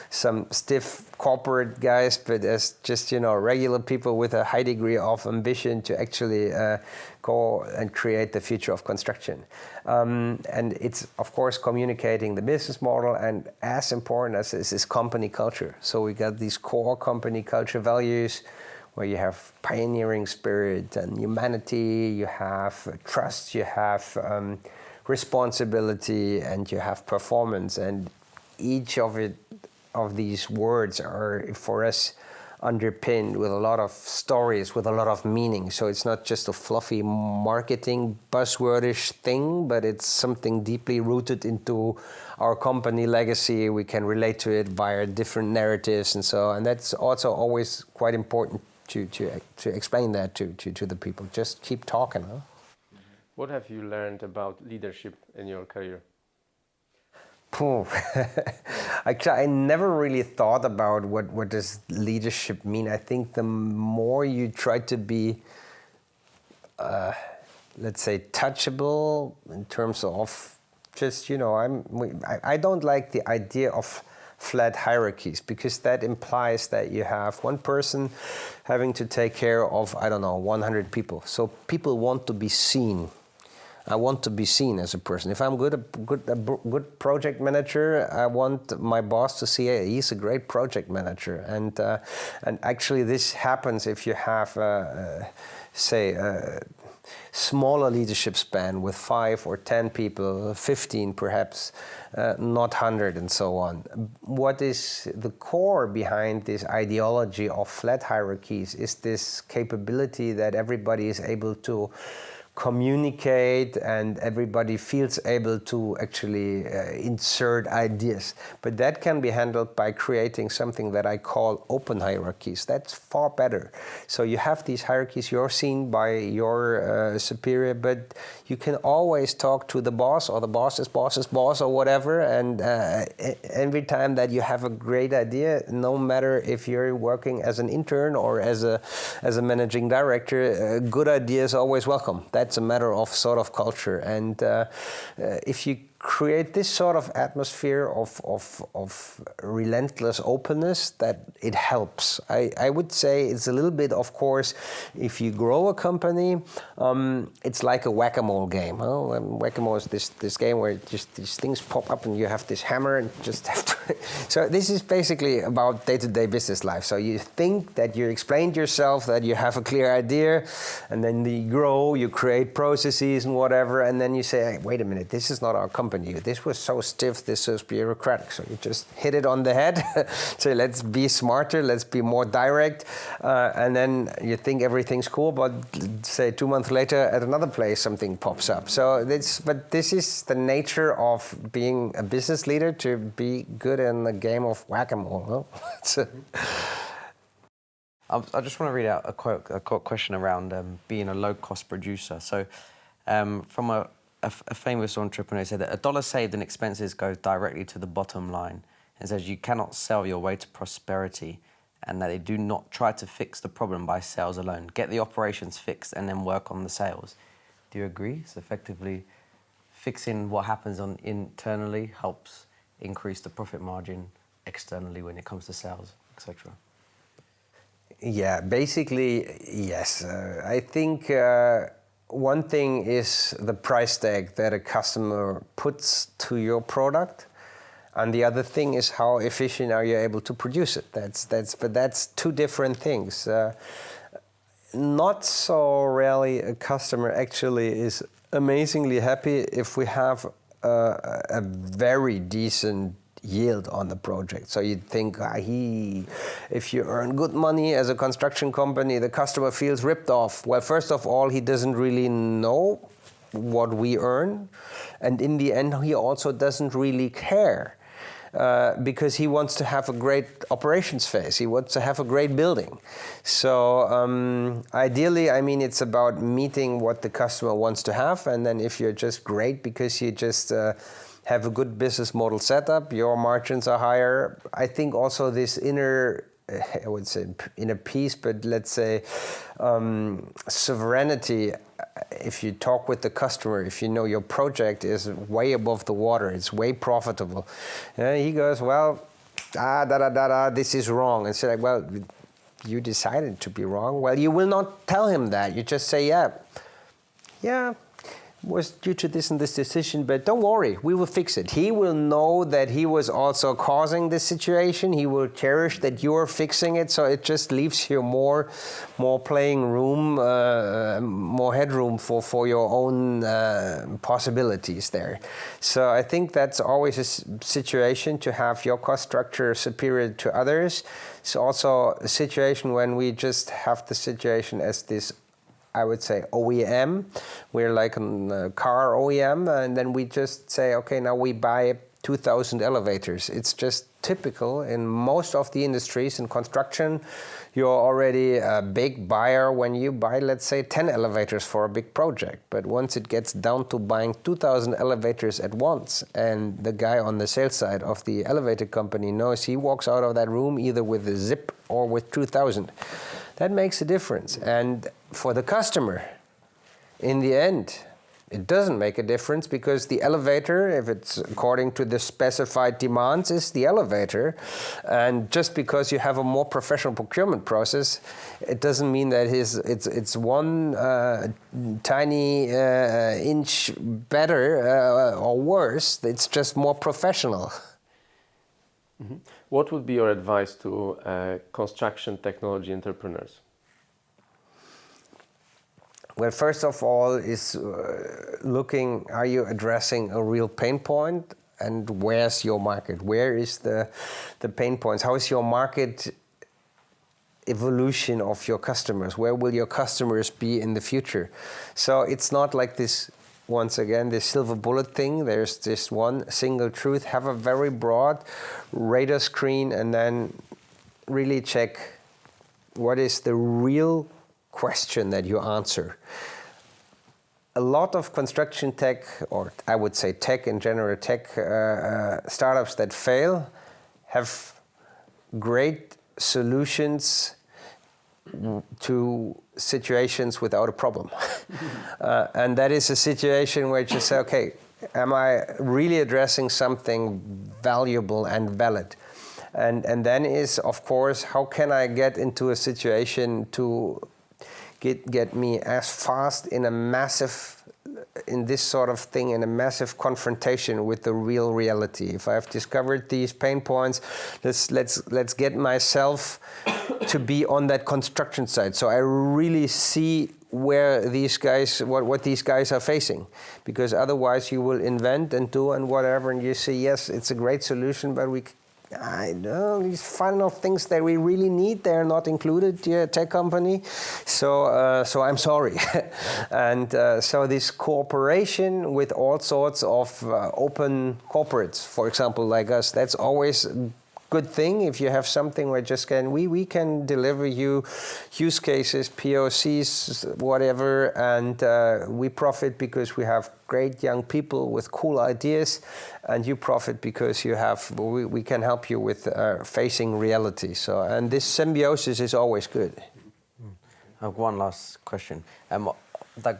some stiff corporate guys, but as just regular people with a high degree of ambition to actually go and create the future of construction. And it's of course communicating the business model, and as important as this is company culture. So we got these core company culture values, where you have pioneering spirit and humanity, you have trust, you have responsibility, and you have performance. And each of these words are, for us, underpinned with a lot of stories, with a lot of meaning. So it's not just a fluffy marketing buzzwordish thing, but it's something deeply rooted into our company legacy. We can relate to it via different narratives and so on. And that's also always quite important to explain that to the people. Just keep talking. Huh? What have you learned about leadership in your career? I never really thought about what does leadership mean. I think the more you try to be, let's say, touchable in terms of just, I don't like the idea of flat hierarchies, because that implies that you have one person having to take care of, 100 people. So people want to be seen. I want to be seen as a person. If I'm a good project manager, I want my boss to see, hey, he's a great project manager. And actually this happens if you have, say, a smaller leadership span with 5 or 10 people, 15 perhaps, not 100 and so on. What is the core behind this ideology of flat hierarchies is this capability that everybody is able to communicate and everybody feels able to actually insert ideas. But that can be handled by creating something that I call open hierarchies. That's far better. So you have these hierarchies, you're seen by your superior, but you can always talk to the boss or the boss's boss's boss or whatever, and every time that you have a great idea, no matter if you're working as an intern or as a managing director, a good idea is always welcome. That's a matter of sort of culture. And if you create this sort of atmosphere of relentless openness, that it helps. I would say it's a little bit, of course, if you grow a company, it's like a whack-a-mole game. Huh? Whack-a-mole is this game where just these things pop up and you have this hammer and just have to... So this is basically about day-to-day business life. So you think that you explained yourself, that you have a clear idea, and then you grow, you create processes and whatever, and then you say, hey, wait a minute, this is not our company. This was so stiff, this was bureaucratic. So you just hit it on the head. So let's be smarter, let's be more direct. And then you think everything's cool, but say 2 months later at another place something pops up. So this is the nature of being a business leader, to be good in the game of whack-a-mole. Huh? I just want to read out a quote question around being a low-cost producer. So from a famous entrepreneur said that $1 saved in expenses goes directly to the bottom line, and says you cannot sell your way to prosperity, and that they do not try to fix the problem by sales alone. Get the operations fixed and then work on the sales. Do you agree? So effectively, fixing what happens internally helps increase the profit margin externally when it comes to sales, etc. Yeah, basically, yes. I think one thing is the price tag that a customer puts to your product, and the other thing is how efficient are you able to produce it. But that's two different things. Not so rarely a customer actually is amazingly happy if we have a very decent yield on the project. So you'd think, if you earn good money as a construction company, the customer feels ripped off. Well, first of all, he doesn't really know what we earn. And in the end, he also doesn't really care. Because he wants to have a great operations phase. He wants to have a great building. So ideally, it's about meeting what the customer wants to have. And then if you're just great because you just have a good business model set up, your margins are higher. I think also this inner peace, but let's say sovereignty. If you talk with the customer, if you know your project is way above the water, it's way profitable, he goes, well, this is wrong. And so, well, you decided to be wrong. Well, you will not tell him that. You just say, yeah, was due to this and this decision, but don't worry, we will fix it. He will know that he was also causing this situation. He will cherish that you are fixing it, so it just leaves you more playing room, more headroom for your own possibilities there. So I think that's always a situation to have your cost structure superior to others. It's also a situation when we just have the situation as this, I would say, OEM. We're like a car OEM, and then we just say, okay, now we buy 2,000 elevators. It's just typical in most of the industries. In construction, you're already a big buyer when you buy, let's say, 10 elevators for a big project. But once it gets down to buying 2,000 elevators at once, and the guy on the sales side of the elevator company knows he walks out of that room either with a zip or with 2,000, that makes a difference. And for the customer, in the end, it doesn't make a difference, because the elevator, if it's according to the specified demands, is the elevator. And just because you have a more professional procurement process, it doesn't mean that it's one tiny inch better or worse. It's just more professional. Mm-hmm. What would be your advice to construction technology entrepreneurs? Well, first of all is looking, are you addressing a real pain point, and where's your market? Where is the pain points? How is your market evolution of your customers? Where will your customers be in the future? So it's not like this, once again, this silver bullet thing. There's this one single truth. Have a very broad radar screen, and then really check what is the real question that you answer. A lot of construction tech, or I would say tech in general, tech startups that fail have great solutions to situations without a problem. And that is a situation where you say, okay, am I really addressing something valuable and valid? And then is, of course, how can I get into a situation to get me as fast in this sort of thing, in a massive confrontation with the real reality. If I've discovered these pain points, let's get myself to be on that construction site, so I really see where these guys, what these guys are facing. Because otherwise you will invent and do and whatever, and you say, yes, it's a great solution, but I know these final things that we really need, they're not included, tech company. So I'm sorry. And so this cooperation with all sorts of open corporates, for example, like us, that's always a good thing. If you have something where just we can deliver you use cases, POCs, whatever, and we profit because we have great young people with cool ideas, and you profit because we can help you with facing reality. So, and this symbiosis is always good. I have one last question. Like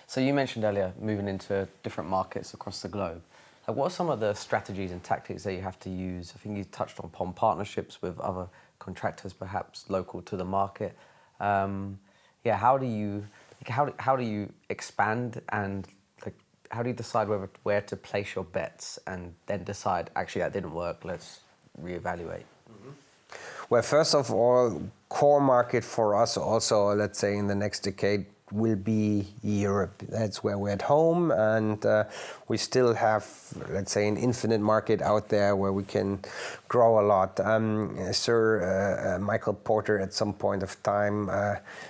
so you mentioned earlier moving into different markets across the globe. Like, what are some of the strategies and tactics that you have to use? I think you touched upon partnerships with other contractors, perhaps local to the market. How do you expand, and how do you decide where to place your bets, and then decide, actually that didn't work, let's reevaluate? Mm-hmm. Well, first of all, core market for us also, let's say in the next decade, will be Europe. That's where we're at home, and we still have, let's say, an infinite market out there where we can grow a lot. Sir Michael Porter at some point of time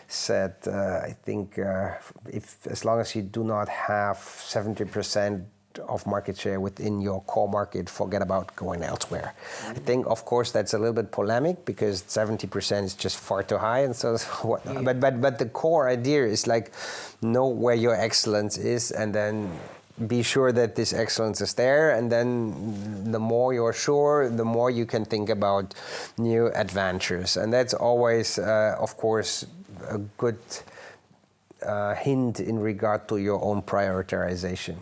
said, I think as long as you do not have 70% of market share within your core market, forget about going elsewhere. Mm-hmm. I think, of course, that's a little bit polemic, because 70% is just far too high, and so whatnot. Yeah. But the core idea is like, know where your excellence is, and then be sure that this excellence is there, and then the more you're sure, the more you can think about new adventures. And that's always, of course, a good hint in regard to your own prioritization.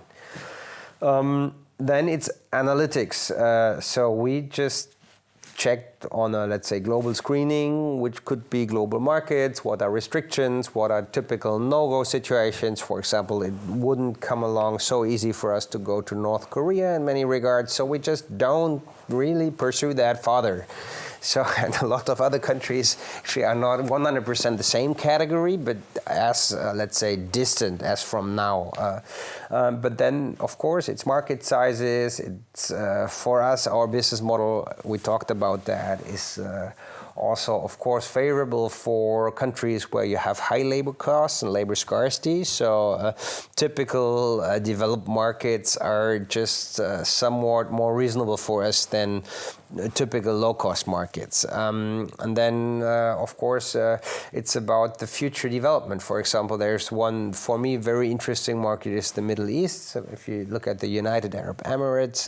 Then it's analytics. So we just checked embarked on a, let's say, global screening, which could be global markets, what are restrictions, what are typical no-go situations. For example, it wouldn't come along so easy for us to go to North Korea in many regards, so we just don't really pursue that further. So, and a lot of other countries actually are not 100% the same category, but as, let's say, distant as from now. But then, of course, it's market sizes. It's, for us, our business model, we talked about that, is also, of course, favorable for countries where you have high labor costs and labor scarcity. So typical developed markets are just somewhat more reasonable for us than typical low-cost markets. And then, of course, it's about the future development. For example, there's one, for me, very interesting market is the Middle East. So if you look at the United Arab Emirates,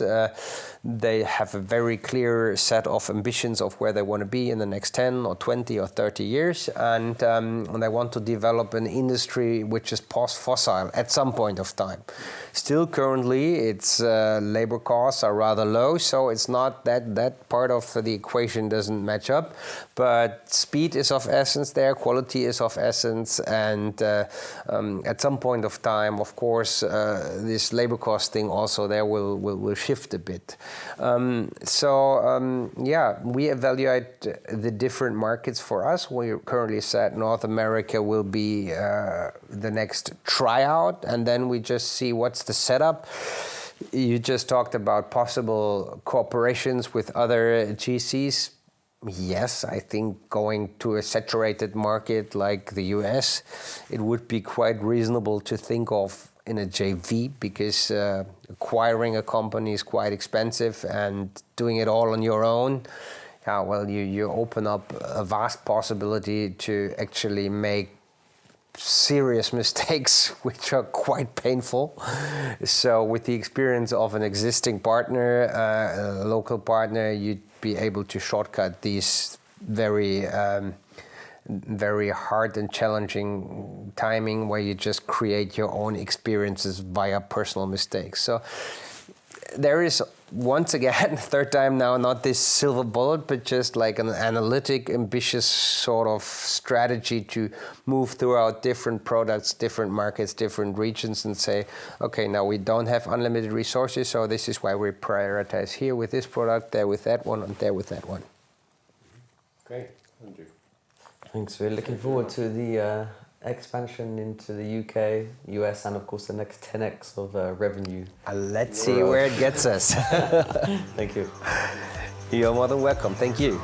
they have a very clear set of ambitions of where they want to be in the next 10 or 20 or 30 years. And they want to develop an industry which is post-fossil at some point of time. Still, currently, its labor costs are rather low, so it's not that part of the equation doesn't match up. But speed is of essence there, quality is of essence, and at some point of time, of course, this labor cost thing also there will shift a bit. Yeah, we evaluate the different markets for us. We currently said North America will be the next tryout, and then we just see what's the setup. You just talked about possible cooperations with other GCs. Yes, I think going to a saturated market like the US, it would be quite reasonable to think of in a JV, because acquiring a company is quite expensive, and doing it all on your own, well, you open up a vast possibility to actually make serious mistakes, which are quite painful. So with the experience of an existing partner, a local partner, you'd be able to shortcut these very hard and challenging timing, where you just create your own experiences via personal mistakes. So there is, once again, third time now, not this silver bullet, but just like an analytic, ambitious sort of strategy to move throughout different products, different markets, different regions, and say, okay, now we don't have unlimited resources, so this is why we prioritize here with this product, there with that one, and there with that one. Okay, thank you. Thanks. We're looking forward to the expansion into the UK, US, and of course the next 10x of revenue. Let's see where it gets us. Thank you. You're more than welcome. Thank you.